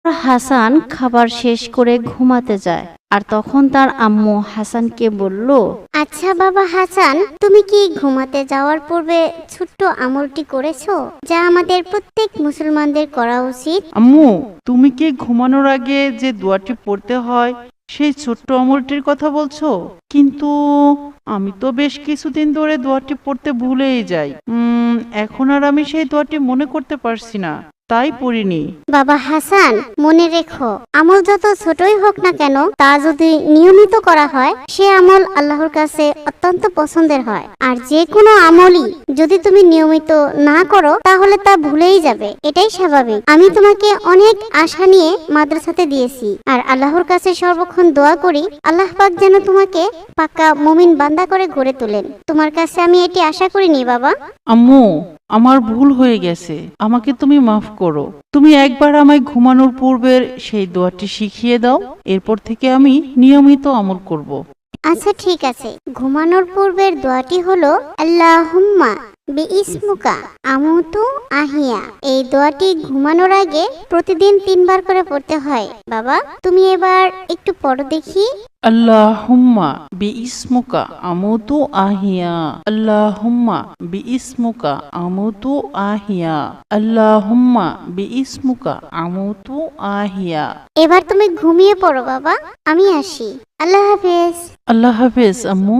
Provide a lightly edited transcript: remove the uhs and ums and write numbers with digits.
হাসান খাবার শেষ করে ঘুমাতে যায়, আর তখন তার আম্মু হাসানকে বলল, আচ্ছা বাবা হাসান, তুমি কি ঘুমাতে যাওয়ার পূর্বে ছোট্ট আমলটি করেছো, যা আমাদের প্রত্যেক মুসলমানদের করা উচিত? আম্মু, তুমি কি ঘুমানোর আগে যে দোয়াটি পড়তে হয় সেই ছোট্ট আমলটির কথা বলছো? কিন্তু আমি তো বেশ কিছুদিন ধরে দোয়াটি পড়তে ভুলেই যাই। এখন আর আমি সেই দোয়াটি মনে করতে পারছি না, তাই পড়িনি। বাবা হাসান, মনে রেখো, আমল যত ছোটই হোক না কেন, তা যদি নিয়মিত করা হয় সে আমল আল্লাহর কাছে অত্যন্ত পছন্দের হয়। আর যে কোনো আমলই যদি তুমি নিয়মিত না করো তাহলে তা ভুলেই যাবে, এটাই স্বাভাবিক। আমি তোমাকে অনেক আশা নিয়ে মাদ্রাসাতে দিয়েছি, আর আল্লাহর কাছে সর্বক্ষণ দোয়া করি আল্লাহ পাক যেন তোমাকে পাক্কা মুমিন বান্দা করে গড়ে তোলেন। তোমার কাছে আমি এটি আশা করিনি বাবা। আম্মু, আমার ভুল হয়ে গেছে, আমাকে তুমি মাফ করো। তুমি একবার আমায় ঘুমানোর পূর্বের সেই দোয়াটি শিখিয়ে দাও, এরপর থেকে আমি নিয়মিত আমল করব। আচ্ছা ঠিক আছে, ঘুমানোর পূর্বের দোয়াটি হলো আল্লাহুম্মা বিইসমুকা আমুতু আহিয়া। এই দোয়াটি ঘুমানোর আগে প্রতিদিন 3 বার করে পড়তে হয়। বাবা, তুমি এবার একটু পড়ো দেখি। আল্লাহুম্মা বিইসমুকা আমুতু আহিয়া, আল্লাহুম্মা বিইসমুকা আমুতু আহিয়া, আল্লাহুম্মা বিইসমুকা আমুতু আহিয়া। এবার তুমি ঘুমিয়ে পড়ো বাবা, আমি আসি। আল্লাহ হাফেজ। আল্লাহ হাফেজ আম্মু।